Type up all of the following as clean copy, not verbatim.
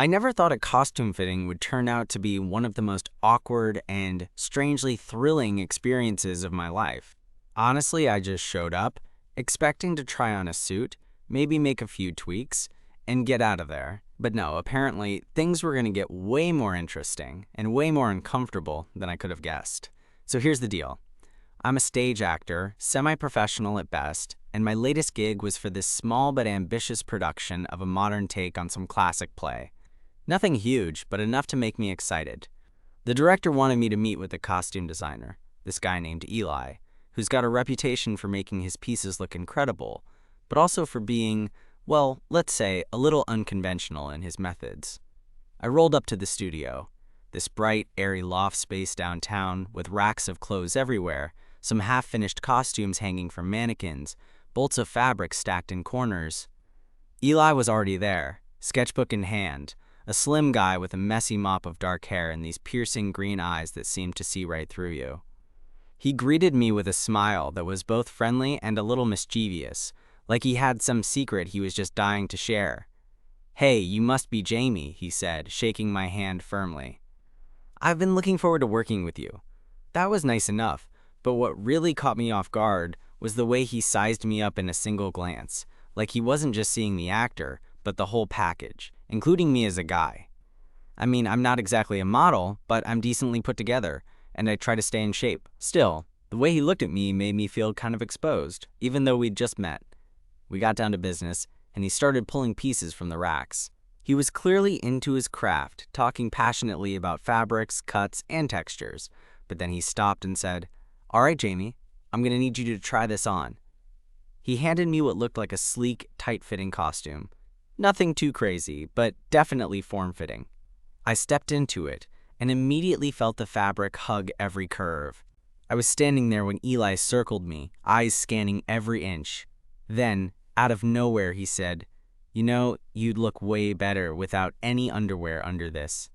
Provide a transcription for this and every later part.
I never thought a costume fitting would turn out to be one of the most awkward and strangely thrilling experiences of my life. Honestly, I just showed up, expecting to try on a suit, maybe make a few tweaks, and get out of there. But no, apparently, things were going to get way more interesting and way more uncomfortable than I could have guessed. So here's the deal. I'm a stage actor, semi-professional at best, and my latest gig was for this small but ambitious production of a modern take on some classic play. Nothing huge, but enough to make me excited. The director wanted me to meet with the costume designer, this guy named Eli, who's got a reputation for making his pieces look incredible, but also for being, well, let's say, a little unconventional in his methods. I rolled up to the studio, this bright, airy loft space downtown with racks of clothes everywhere, some half-finished costumes hanging from mannequins, bolts of fabric stacked in corners. Eli was already there, sketchbook in hand, a slim guy with a messy mop of dark hair and these piercing green eyes that seemed to see right through you. He greeted me with a smile that was both friendly and a little mischievous, like he had some secret he was just dying to share. "Hey, you must be Jamie," he said, shaking my hand firmly. "I've been looking forward to working with you." That was nice enough, but what really caught me off guard was the way he sized me up in a single glance, like he wasn't just seeing the actor, but the whole package, including me as a guy. I mean, I'm not exactly a model, but I'm decently put together, and I try to stay in shape. Still, the way he looked at me made me feel kind of exposed, even though we'd just met. We got down to business, and he started pulling pieces from the racks. He was clearly into his craft, talking passionately about fabrics, cuts, and textures, but then he stopped and said, "All right, Jamie, I'm going to need you to try this on." He handed me what looked like a sleek, tight-fitting costume. Nothing too crazy, but definitely form-fitting. I stepped into it and immediately felt the fabric hug every curve. I was standing there when Eli circled me, eyes scanning every inch. Then, out of nowhere, he said, "You know, you'd look way better without any underwear under this."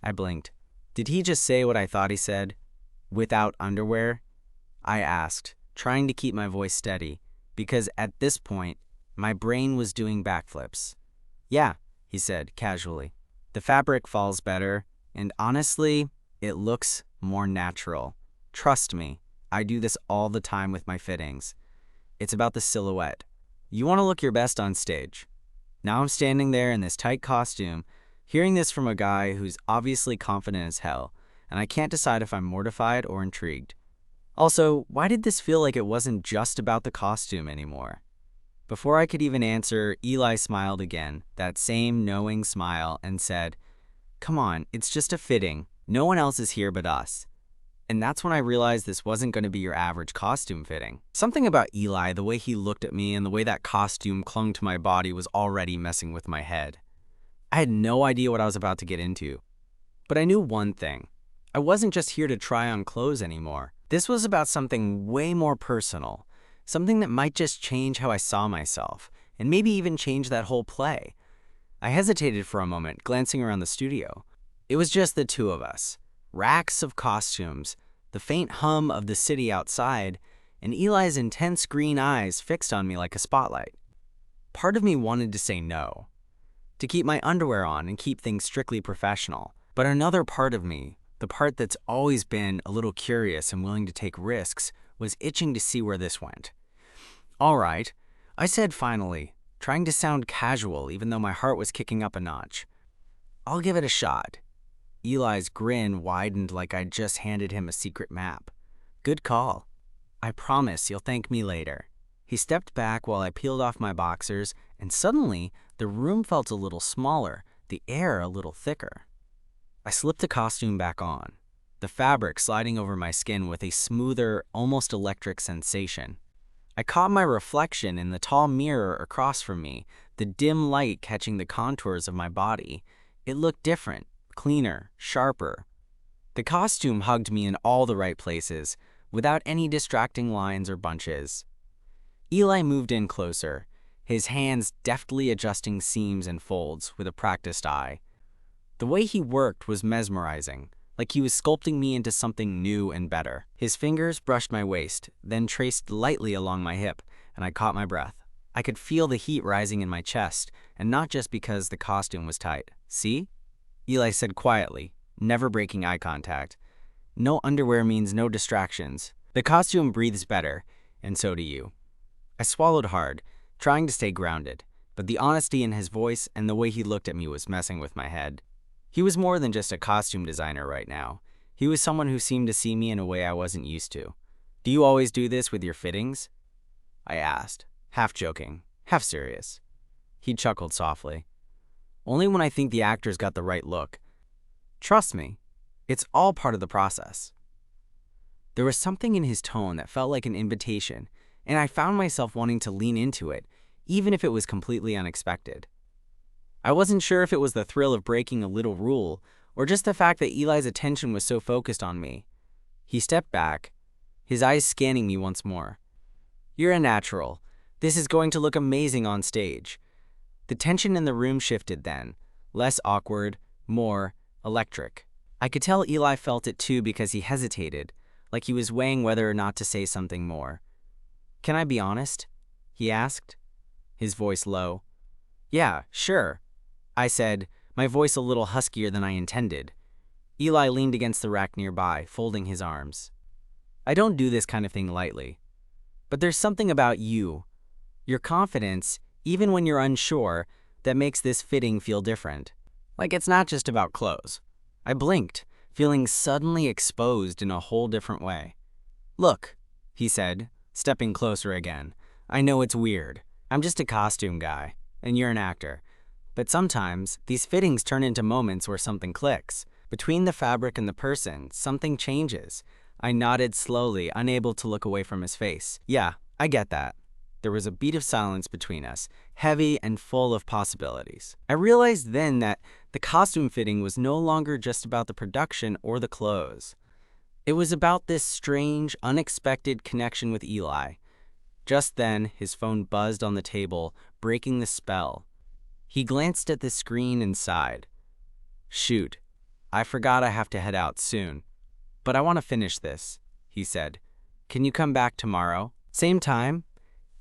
I blinked. Did he just say what I thought he said? "Without underwear?" I asked, trying to keep my voice steady, because at this point, my brain was doing backflips. "Yeah," he said casually. "The fabric falls better, and honestly, it looks more natural. Trust me, I do this all the time with my fittings. It's about the silhouette. You want to look your best on stage." Now I'm standing there in this tight costume, hearing this from a guy who's obviously confident as hell, and I can't decide if I'm mortified or intrigued. Also, why did this feel like it wasn't just about the costume anymore? Before I could even answer, Eli smiled again, that same knowing smile, and said, "Come on, it's just a fitting. No one else is here but us." And that's when I realized this wasn't going to be your average costume fitting. Something about Eli, the way he looked at me and the way that costume clung to my body was already messing with my head. I had no idea what I was about to get into. But I knew one thing. I wasn't just here to try on clothes anymore. This was about something way more personal. Something that might just change how I saw myself, and maybe even change that whole play. I hesitated for a moment, glancing around the studio. It was just the two of us. Racks of costumes, the faint hum of the city outside, and Eli's intense green eyes fixed on me like a spotlight. Part of me wanted to say no, to keep my underwear on and keep things strictly professional. But another part of me, the part that's always been a little curious and willing to take risks, was itching to see where this went. "All right," I said finally, trying to sound casual even though my heart was kicking up a notch. "I'll give it a shot." Eli's grin widened like I'd just handed him a secret map. "Good call. I promise you'll thank me later." He stepped back while I peeled off my boxers, and suddenly the room felt a little smaller, the air a little thicker. I slipped the costume back on, the fabric sliding over my skin with a smoother, almost electric sensation. I caught my reflection in the tall mirror across from me, the dim light catching the contours of my body. It looked different, cleaner, sharper. The costume hugged me in all the right places, without any distracting lines or bunches. Eli moved in closer, his hands deftly adjusting seams and folds with a practiced eye. The way he worked was mesmerizing, like he was sculpting me into something new and better. His fingers brushed my waist, then traced lightly along my hip, and I caught my breath. I could feel the heat rising in my chest, and not just because the costume was tight. See? Eli said quietly, never breaking eye contact. No underwear means no distractions. The costume breathes better, and so do you. I swallowed hard, trying to stay grounded, but the honesty in his voice and the way he looked at me was messing with my head. He was more than just a costume designer right now. He was someone who seemed to see me in a way I wasn't used to. Do you always do this with your fittings? I asked, half joking, half serious. He chuckled softly. Only when I think the actor's got the right look. Trust me, it's all part of the process. There was something in his tone that felt like an invitation, and I found myself wanting to lean into it, even if it was completely unexpected. I wasn't sure if it was the thrill of breaking a little rule, or just the fact that Eli's attention was so focused on me. He stepped back, his eyes scanning me once more. You're a natural. This is going to look amazing on stage. The tension in the room shifted then, less awkward, more electric. I could tell Eli felt it too because he hesitated, like he was weighing whether or not to say something more. Can I be honest? He asked, his voice low. Yeah, sure, I said, my voice a little huskier than I intended. Eli leaned against the rack nearby, folding his arms. I don't do this kind of thing lightly. But there's something about you, your confidence, even when you're unsure, that makes this fitting feel different. Like it's not just about clothes. I blinked, feeling suddenly exposed in a whole different way. Look, he said, stepping closer again. I know it's weird. I'm just a costume guy, and you're an actor. But sometimes, these fittings turn into moments where something clicks. Between the fabric and the person, something changes. I nodded slowly, unable to look away from his face. Yeah, I get that. There was a beat of silence between us, heavy and full of possibilities. I realized then that the costume fitting was no longer just about the production or the clothes. It was about this strange, unexpected connection with Eli. Just then, his phone buzzed on the table, breaking the spell. He glanced at the screen and sighed. Shoot, I forgot I have to head out soon. But I want to finish this, he said. Can you come back tomorrow? Same time?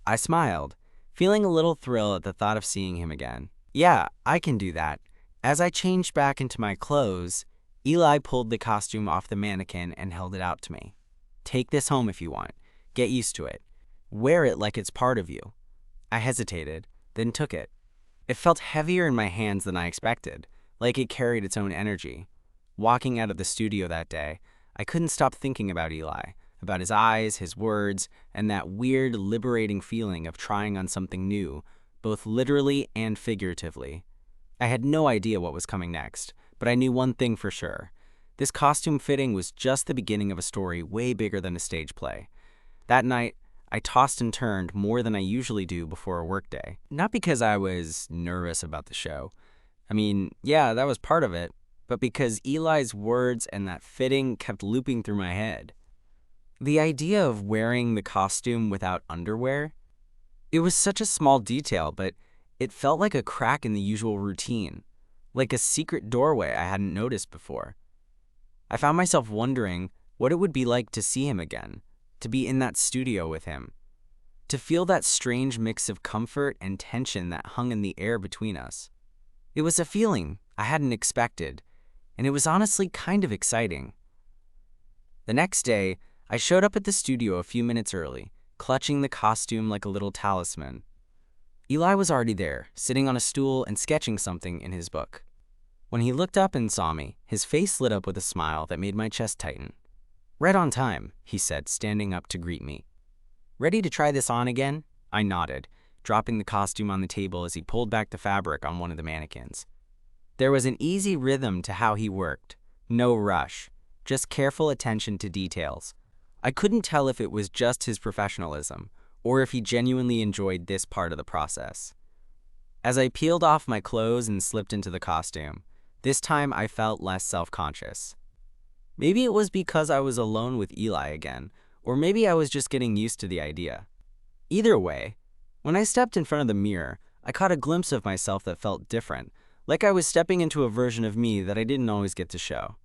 I smiled, feeling a little thrill at the thought of seeing him again. Yeah, I can do that. As I changed back into my clothes, Eli pulled the costume off the mannequin and held it out to me. Take this home if you want. Get used to it. Wear it like it's part of you. I hesitated, then took it. It felt heavier in my hands than I expected, like it carried its own energy. Walking out of the studio that day, I couldn't stop thinking about Eli, about his eyes, his words, and that weird, liberating feeling of trying on something new, both literally and figuratively. I had no idea what was coming next, but I knew one thing for sure. This costume fitting was just the beginning of a story way bigger than a stage play. That night, I tossed and turned more than I usually do before a workday. Not because I was nervous about the show. I mean, yeah, that was part of it, but because Eli's words and that fitting kept looping through my head. The idea of wearing the costume without underwear? It was such a small detail, but it felt like a crack in the usual routine, like a secret doorway I hadn't noticed before. I found myself wondering what it would be like to see him again, to be in that studio with him, to feel that strange mix of comfort and tension that hung in the air between us. It was a feeling I hadn't expected, and it was honestly kind of exciting. The next day, I showed up at the studio a few minutes early, clutching the costume like a little talisman. Eli was already there, sitting on a stool and sketching something in his book. When he looked up and saw me, his face lit up with a smile that made my chest tighten. Right on time, he said, standing up to greet me. Ready to try this on again? I nodded, dropping the costume on the table as he pulled back the fabric on one of the mannequins. There was an easy rhythm to how he worked, no rush, just careful attention to details. I couldn't tell if it was just his professionalism, or if he genuinely enjoyed this part of the process. As I peeled off my clothes and slipped into the costume, this time I felt less self-conscious. Maybe it was because I was alone with Eli again, or maybe I was just getting used to the idea. Either way, when I stepped in front of the mirror, I caught a glimpse of myself that felt different, like I was stepping into a version of me that I didn't always get to show.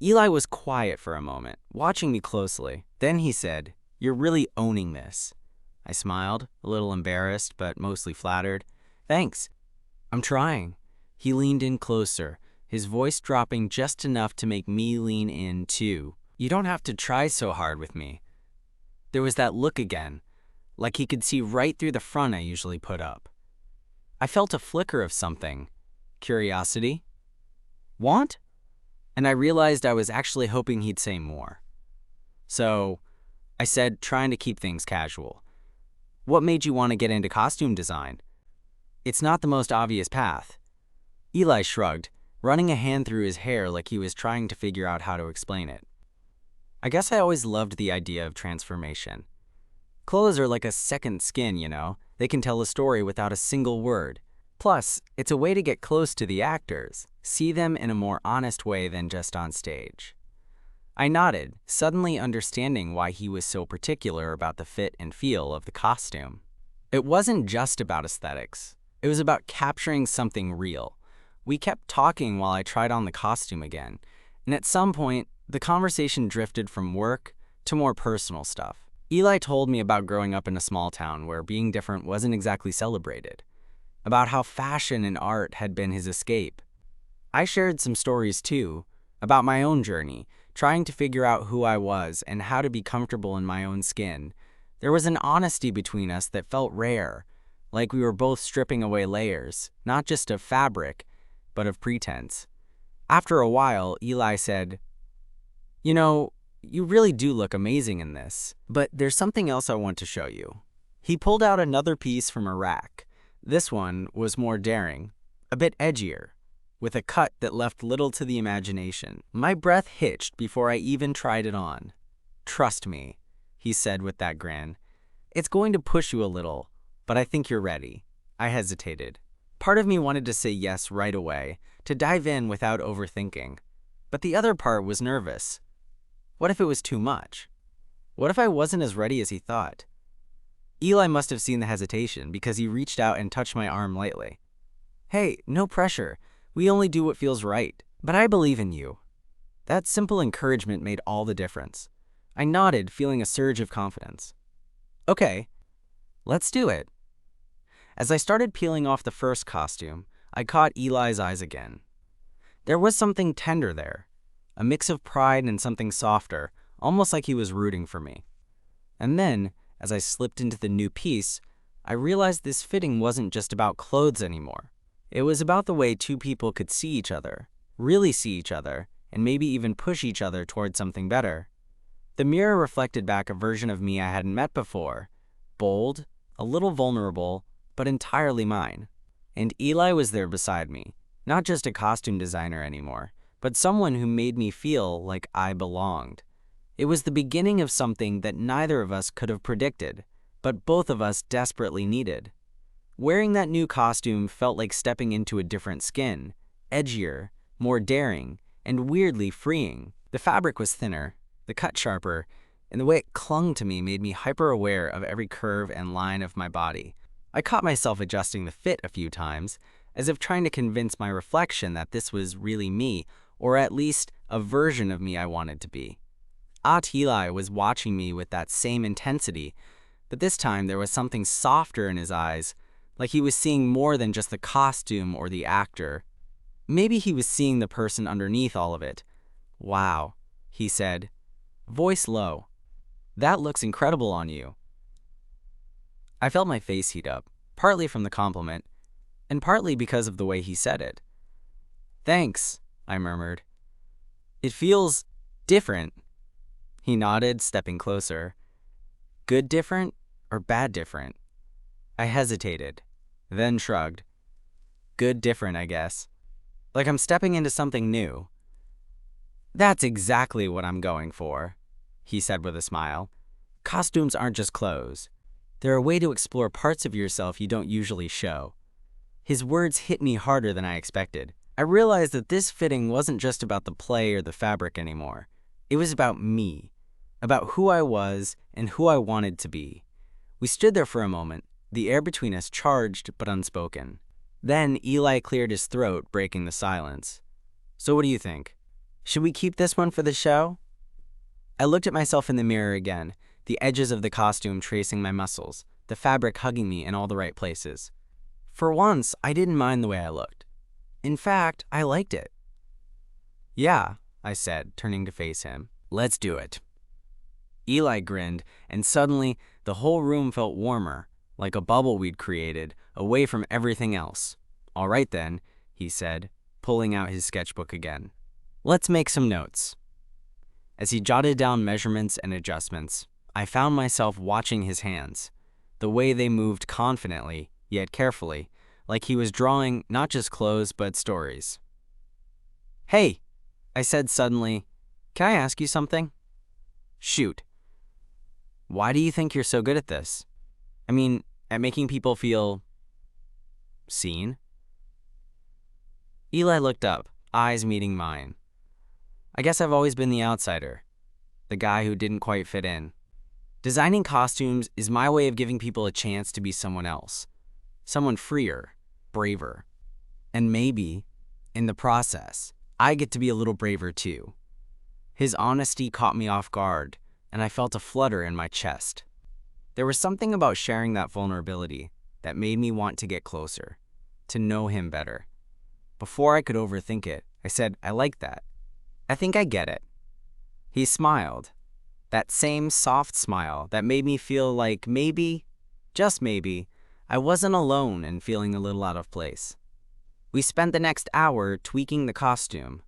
Eli was quiet for a moment, watching me closely. Then he said, "You're really owning this." I smiled, a little embarrassed, but mostly flattered. Thanks. I'm trying. He leaned in closer, his voice dropping just enough to make me lean in too. "You don't have to try so hard with me." There was that look again, like he could see right through the front I usually put up. I felt a flicker of something. Curiosity? Want? And I realized I was actually hoping he'd say more. So I said, trying to keep things casual, "What made you want to get into costume design? It's not the most obvious path." Eli shrugged, running a hand through his hair like he was trying to figure out how to explain it. "I guess I always loved the idea of transformation. Clothes are like a second skin, you know? They can tell a story without a single word. Plus, it's a way to get close to the actors, see them in a more honest way than just on stage." I nodded, suddenly understanding why he was so particular about the fit and feel of the costume. It wasn't just about aesthetics. It was about capturing something real. We kept talking while I tried on the costume again, and at some point, the conversation drifted from work to more personal stuff. Eli told me about growing up in a small town where being different wasn't exactly celebrated, about how fashion and art had been his escape. I shared some stories too, about my own journey, trying to figure out who I was and how to be comfortable in my own skin. There was an honesty between us that felt rare, like we were both stripping away layers, not just of fabric, but of pretense. After a while, Eli said, "You know, you really do look amazing in this, but there's something else I want to show you." He pulled out another piece from a rack. This one was more daring, a bit edgier, with a cut that left little to the imagination. My breath hitched before I even tried it on. "Trust me," he said with that grin. "It's going to push you a little, but I think you're ready." I hesitated. Part of me wanted to say yes right away, to dive in without overthinking. But the other part was nervous. What if it was too much? What if I wasn't as ready as he thought? Eli must have seen the hesitation because he reached out and touched my arm lightly. "Hey, no pressure. We only do what feels right. But I believe in you." That simple encouragement made all the difference. I nodded, feeling a surge of confidence. "Okay, let's do it." As I started peeling off the first costume, I caught Eli's eyes again. There was something tender there, a mix of pride and something softer, almost like he was rooting for me. And then, as I slipped into the new piece, I realized this fitting wasn't just about clothes anymore. It was about the way two people could see each other, really see each other, and maybe even push each other towards something better. The mirror reflected back a version of me I hadn't met before, bold, a little vulnerable, but entirely mine. And Eli was there beside me, not just a costume designer anymore, but someone who made me feel like I belonged. It was the beginning of something that neither of us could have predicted, but both of us desperately needed. Wearing that new costume felt like stepping into a different skin, edgier, more daring, and weirdly freeing. The fabric was thinner, the cut sharper, and the way it clung to me made me hyper-aware of every curve and line of my body. I caught myself adjusting the fit a few times, as if trying to convince my reflection that this was really me, or at least a version of me I wanted to be. Eli was watching me with that same intensity, but this time there was something softer in his eyes, like he was seeing more than just the costume or the actor. Maybe he was seeing the person underneath all of it. "Wow," he said, voice low. "That looks incredible on you." I felt my face heat up, partly from the compliment, and partly because of the way he said it. "Thanks," I murmured. "It feels different." He nodded, stepping closer. "Good different or bad different?" I hesitated, then shrugged. "Good different, I guess. Like I'm stepping into something new." "That's exactly what I'm going for," he said with a smile. "Costumes aren't just clothes. They're a way to explore parts of yourself you don't usually show." His words hit me harder than I expected. I realized that this fitting wasn't just about the play or the fabric anymore. It was about me, about who I was and who I wanted to be. We stood there for a moment, the air between us charged but unspoken. Then Eli cleared his throat, breaking the silence. "So what do you think? Should we keep this one for the show?" I looked at myself in the mirror again, the edges of the costume tracing my muscles, the fabric hugging me in all the right places. For once, I didn't mind the way I looked. In fact, I liked it. Yeah, I said, turning to face him. Let's do it. Eli grinned, and suddenly the whole room felt warmer, like a bubble we'd created, away from everything else. All right then, he said, pulling out his sketchbook again. Let's make some notes. As he jotted down measurements and adjustments, I found myself watching his hands, the way they moved confidently, yet carefully, like he was drawing not just clothes but stories. Hey, I said suddenly, can I ask you something? Shoot. Why do you think you're so good at this? I mean, at making people feel seen? Eli looked up, eyes meeting mine. I guess I've always been the outsider, the guy who didn't quite fit in. Designing costumes is my way of giving people a chance to be someone else, someone freer, braver. And maybe, in the process, I get to be a little braver too. His honesty caught me off guard, and I felt a flutter in my chest. There was something about sharing that vulnerability that made me want to get closer, to know him better. Before I could overthink it, I said, I like that. I think I get it. He smiled, that same soft smile that made me feel like maybe, just maybe, I wasn't alone in feeling a little out of place. We spent the next hour tweaking the costume,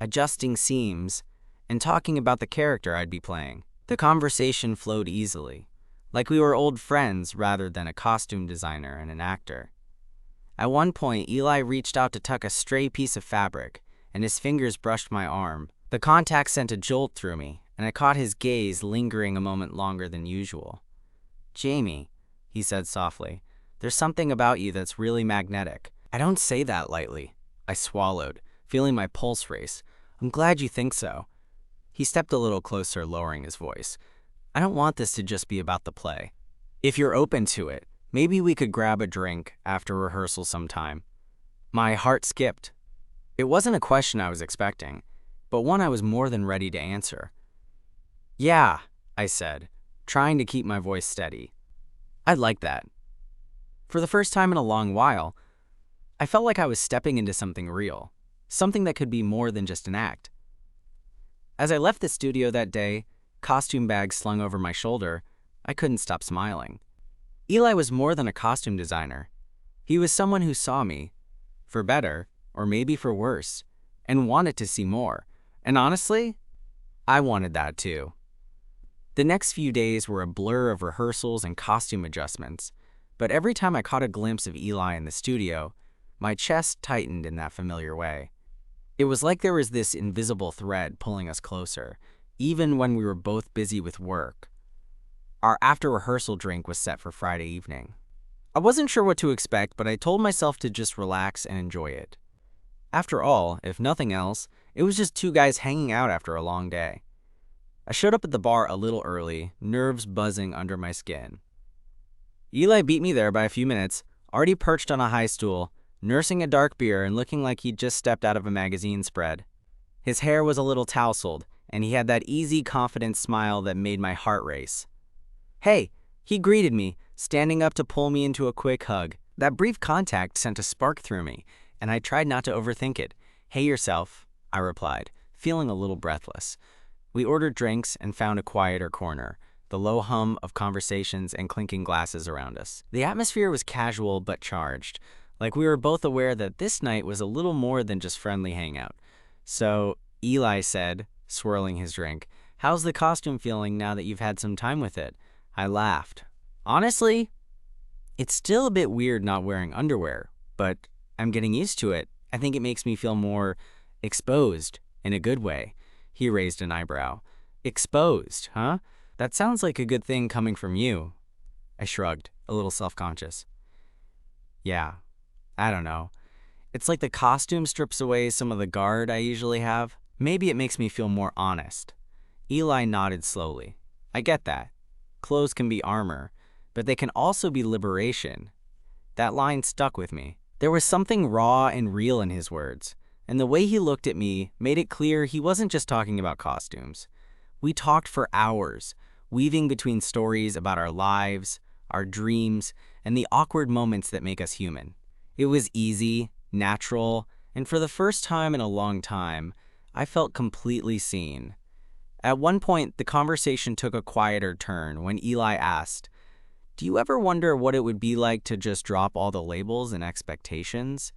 adjusting seams, and talking about the character I'd be playing. The conversation flowed easily, like we were old friends rather than a costume designer and an actor. At one point, Eli reached out to tuck a stray piece of fabric, and his fingers brushed my arm. The contact sent a jolt through me, and I caught his gaze lingering a moment longer than usual. Jamie, he said softly, there's something about you that's really magnetic. I don't say that lightly. I swallowed, feeling my pulse race. I'm glad you think so. He stepped a little closer, lowering his voice. I don't want this to just be about the play. If you're open to it, maybe we could grab a drink after rehearsal sometime. My heart skipped. It wasn't a question I was expecting, but one I was more than ready to answer. Yeah, I said, trying to keep my voice steady. I'd like that. For the first time in a long while, I felt like I was stepping into something real, something that could be more than just an act. As I left the studio that day, costume bag slung over my shoulder, I couldn't stop smiling. Eli was more than a costume designer. He was someone who saw me, for better, or maybe for worse, and wanted to see more. And honestly, I wanted that too. The next few days were a blur of rehearsals and costume adjustments, but every time I caught a glimpse of Eli in the studio, my chest tightened in that familiar way. It was like there was this invisible thread pulling us closer, even when we were both busy with work. Our after-rehearsal drink was set for Friday evening. I wasn't sure what to expect, but I told myself to just relax and enjoy it. After all, if nothing else, it was just two guys hanging out after a long day. I showed up at the bar a little early, nerves buzzing under my skin. Eli beat me there by a few minutes, already perched on a high stool, nursing a dark beer and looking like he'd just stepped out of a magazine spread. His hair was a little tousled, and he had that easy, confident smile that made my heart race. Hey, he greeted me, standing up to pull me into a quick hug. That brief contact sent a spark through me, and I tried not to overthink it. Hey yourself, I replied, feeling a little breathless. We ordered drinks and found a quieter corner, the low hum of conversations and clinking glasses around us. The atmosphere was casual but charged, like we were both aware that this night was a little more than just friendly hangout. So Eli said, swirling his drink, how's the costume feeling now that you've had some time with it? I laughed. Honestly, it's still a bit weird not wearing underwear, but I'm getting used to it. I think it makes me feel more exposed in a good way. He raised an eyebrow. Exposed, huh? That sounds like a good thing coming from you. I shrugged, a little self-conscious. Yeah, I don't know. It's like the costume strips away some of the guard I usually have. Maybe it makes me feel more honest. Eli nodded slowly. I get that. Clothes can be armor, but they can also be liberation. That line stuck with me. There was something raw and real in his words, and the way he looked at me made it clear he wasn't just talking about costumes. We talked for hours, weaving between stories about our lives, our dreams, and the awkward moments that make us human. It was easy, natural, and for the first time in a long time, I felt completely seen. At one point, the conversation took a quieter turn when Eli asked, "Do you ever wonder what it would be like to just drop all the labels and expectations?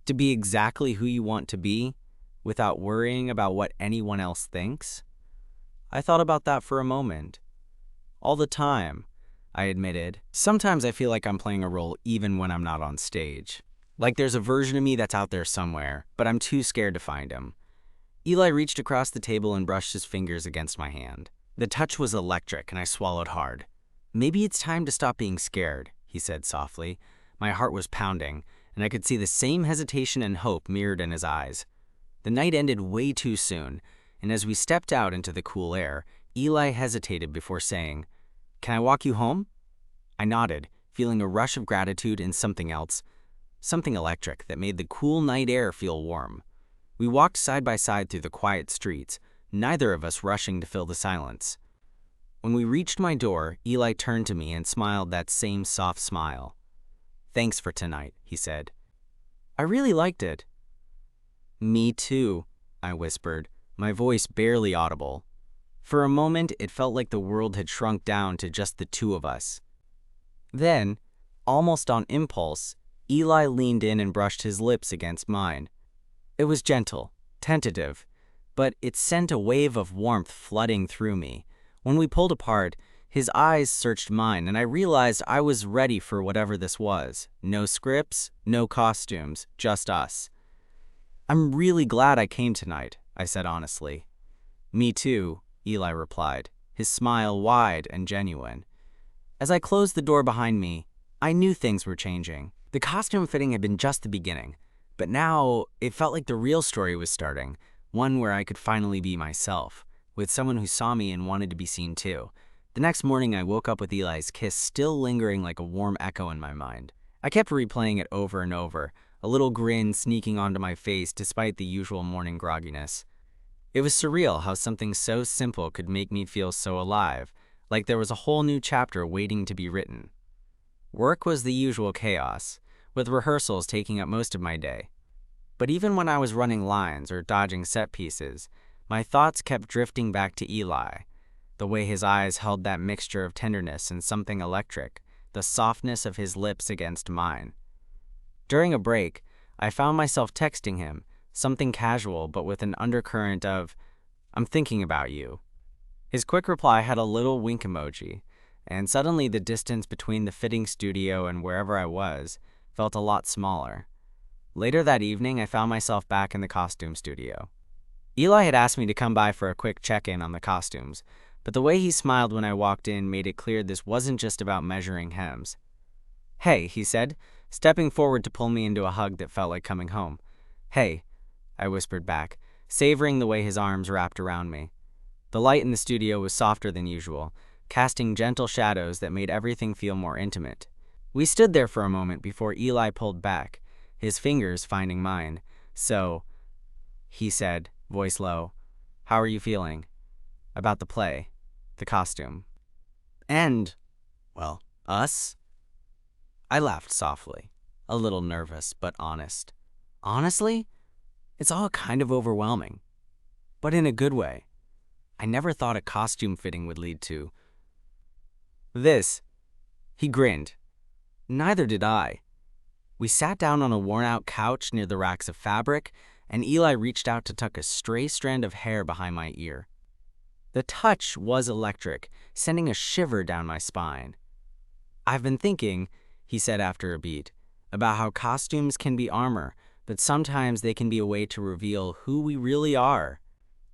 To be exactly who you want to be, without worrying about what anyone else thinks?" I thought about that for a moment. All the time, I admitted. Sometimes I feel like I'm playing a role even when I'm not on stage. Like there's a version of me that's out there somewhere, but I'm too scared to find him. Eli reached across the table and brushed his fingers against my hand. The touch was electric, and I swallowed hard. "Maybe it's time to stop being scared," he said softly. My heart was pounding, and I could see the same hesitation and hope mirrored in his eyes. The night ended way too soon, and as we stepped out into the cool air, Eli hesitated before saying, "Can I walk you home?" I nodded, feeling a rush of gratitude and something else, something electric that made the cool night air feel warm. We walked side by side through the quiet streets, neither of us rushing to fill the silence. When we reached my door, Eli turned to me and smiled that same soft smile. "Thanks for tonight," he said. "I really liked it." "Me too," I whispered, my voice barely audible. For a moment, it felt like the world had shrunk down to just the two of us. Then, almost on impulse, Eli leaned in and brushed his lips against mine. It was gentle, tentative, but it sent a wave of warmth flooding through me. When we pulled apart, his eyes searched mine, and I realized I was ready for whatever this was. No scripts, no costumes, just us. "I'm really glad I came tonight," I said honestly. "Me too," Eli replied, his smile wide and genuine. As I closed the door behind me, I knew things were changing. The costume fitting had been just the beginning, but now it felt like the real story was starting, one where I could finally be myself, with someone who saw me and wanted to be seen too. The next morning, I woke up with Eli's kiss still lingering like a warm echo in my mind. I kept replaying it over and over, a little grin sneaking onto my face despite the usual morning grogginess. It was surreal how something so simple could make me feel so alive, like there was a whole new chapter waiting to be written. Work was the usual chaos, with rehearsals taking up most of my day. But even when I was running lines or dodging set pieces, my thoughts kept drifting back to Eli, the way his eyes held that mixture of tenderness and something electric, the softness of his lips against mine. During a break, I found myself texting him, something casual but with an undercurrent of, "I'm thinking about you." His quick reply had a little wink emoji, and suddenly the distance between the fitting studio and wherever I was felt a lot smaller. Later that evening, I found myself back in the costume studio. Eli had asked me to come by for a quick check-in on the costumes, but the way he smiled when I walked in made it clear this wasn't just about measuring hems. "Hey," he said, stepping forward to pull me into a hug that felt like coming home. "Hey," I whispered back, savoring the way his arms wrapped around me. The light in the studio was softer than usual, casting gentle shadows that made everything feel more intimate. We stood there for a moment before Eli pulled back, his fingers finding mine. "So," he said, voice low, "how are you feeling? About the play, the costume, and, well, us?" I laughed softly, a little nervous but honest. "Honestly, it's all kind of overwhelming, but in a good way. I never thought a costume fitting would lead to this." He grinned. Neither did I. We sat down on a worn-out couch near the racks of fabric, and Eli reached out to tuck a stray strand of hair behind my ear. The touch was electric, sending a shiver down my spine. "I've been thinking," he said after a beat, "about how costumes can be armor, but sometimes they can be a way to reveal who we really are.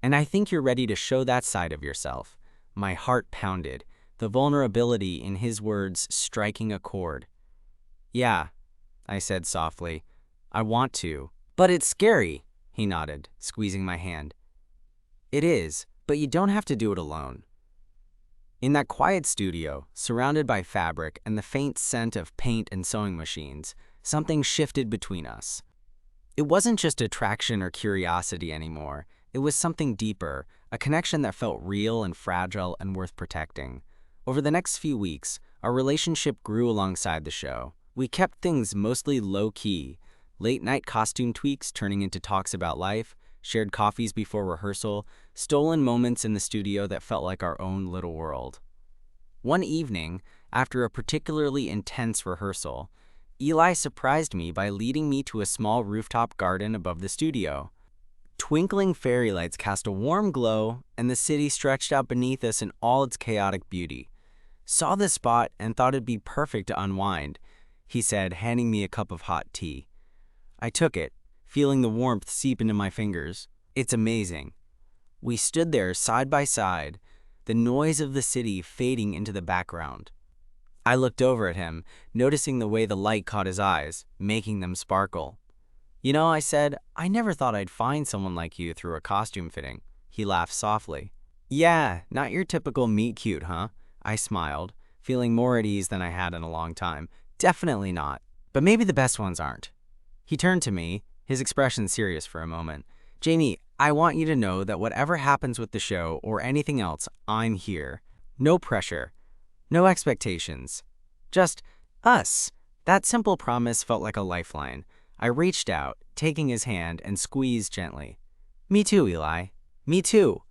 And I think you're ready to show that side of yourself." My heart pounded, the vulnerability in his words striking a chord. "Yeah," I said softly, "I want to." "But it's scary," he nodded, squeezing my hand. "It is, but you don't have to do it alone." In that quiet studio, surrounded by fabric and the faint scent of paint and sewing machines, something shifted between us. It wasn't just attraction or curiosity anymore. It was something deeper, a connection that felt real and fragile and worth protecting. Over the next few weeks, our relationship grew alongside the show. We kept things mostly low-key, Late-night costume tweaks turning into talks about life, shared coffees before rehearsal, stolen moments in the studio that felt like our own little world. One evening, after a particularly intense rehearsal, Eli surprised me by leading me to a small rooftop garden above the studio. Twinkling fairy lights cast a warm glow, and the city stretched out beneath us in all its chaotic beauty. "Saw this spot and thought it'd be perfect to unwind," he said, handing me a cup of hot tea. I took it, feeling the warmth seep into my fingers. "It's amazing." We stood there side by side, the noise of the city fading into the background. I looked over at him, noticing the way the light caught his eyes, making them sparkle. "You know," I said, "I never thought I'd find someone like you through a costume fitting." He laughed softly. "Yeah, not your typical meet cute, huh?" I smiled, feeling more at ease than I had in a long time. "Definitely not. But maybe the best ones aren't." He turned to me, his expression serious for a moment. "Jamie, I want you to know that whatever happens with the show or anything else, I'm here. No pressure. No expectations. Just us." That simple promise felt like a lifeline. I reached out, taking his hand, and squeezed gently. "Me too, Eli. Me too."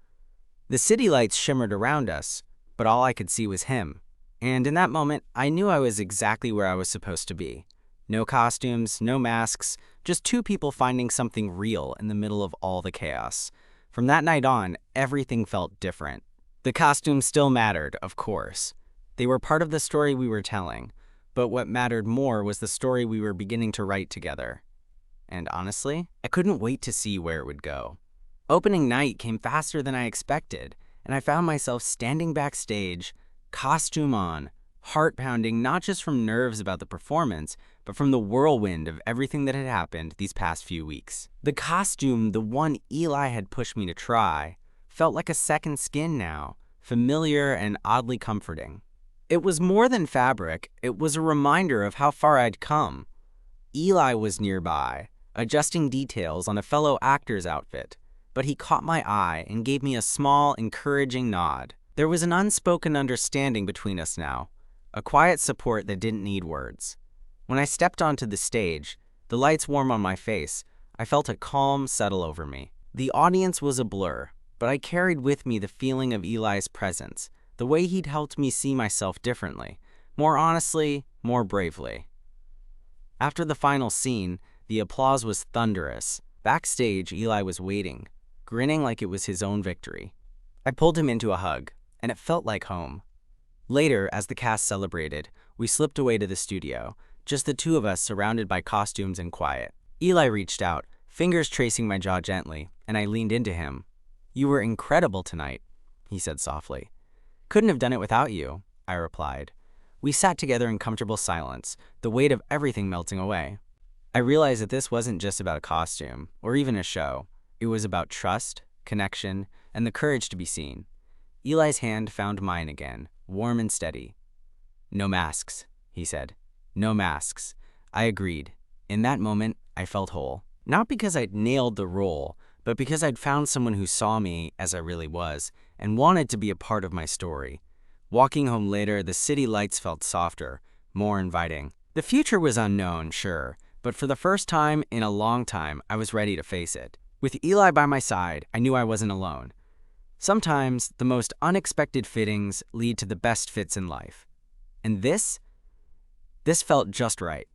The city lights shimmered around us, but all I could see was him. And in that moment, I knew I was exactly where I was supposed to be. No costumes, no masks, just two people finding something real in the middle of all the chaos. From that night on, everything felt different. The costumes still mattered, of course. They were part of the story we were telling, but what mattered more was the story we were beginning to write together. And honestly, I couldn't wait to see where it would go. Opening night came faster than I expected, and I found myself standing backstage, costume on, heart pounding not just from nerves about the performance, but from the whirlwind of everything that had happened these past few weeks. The costume, the one Eli had pushed me to try, felt like a second skin now, familiar and oddly comforting. It was more than fabric, it was a reminder of how far I'd come. Eli was nearby, adjusting details on a fellow actor's outfit, but he caught my eye and gave me a small, encouraging nod. There was an unspoken understanding between us now, a quiet support that didn't need words. When I stepped onto the stage, the lights warm on my face, I felt a calm settle over me. The audience was a blur, but I carried with me the feeling of Eli's presence, the way he'd helped me see myself differently, more honestly, more bravely. After the final scene, the applause was thunderous. Backstage, Eli was waiting, grinning like it was his own victory. I pulled him into a hug, and it felt like home. Later, as the cast celebrated, we slipped away to the studio, just the two of us surrounded by costumes and quiet. Eli reached out, fingers tracing my jaw gently, and I leaned into him. "You were incredible tonight," he said softly. "Couldn't have done it without you," I replied. We sat together in comfortable silence, the weight of everything melting away. I realized that this wasn't just about a costume, or even a show. It was about trust, connection, and the courage to be seen. Eli's hand found mine again, warm and steady. "No masks," he said. "No masks." I agreed. In that moment, I felt whole. Not because I'd nailed the role, but because I'd found someone who saw me as I really was and wanted to be a part of my story. Walking home later, the city lights felt softer, more inviting. The future was unknown, sure, but for the first time in a long time, I was ready to face it. With Eli by my side, I knew I wasn't alone. Sometimes, the most unexpected fittings lead to the best fits in life. And this felt just right.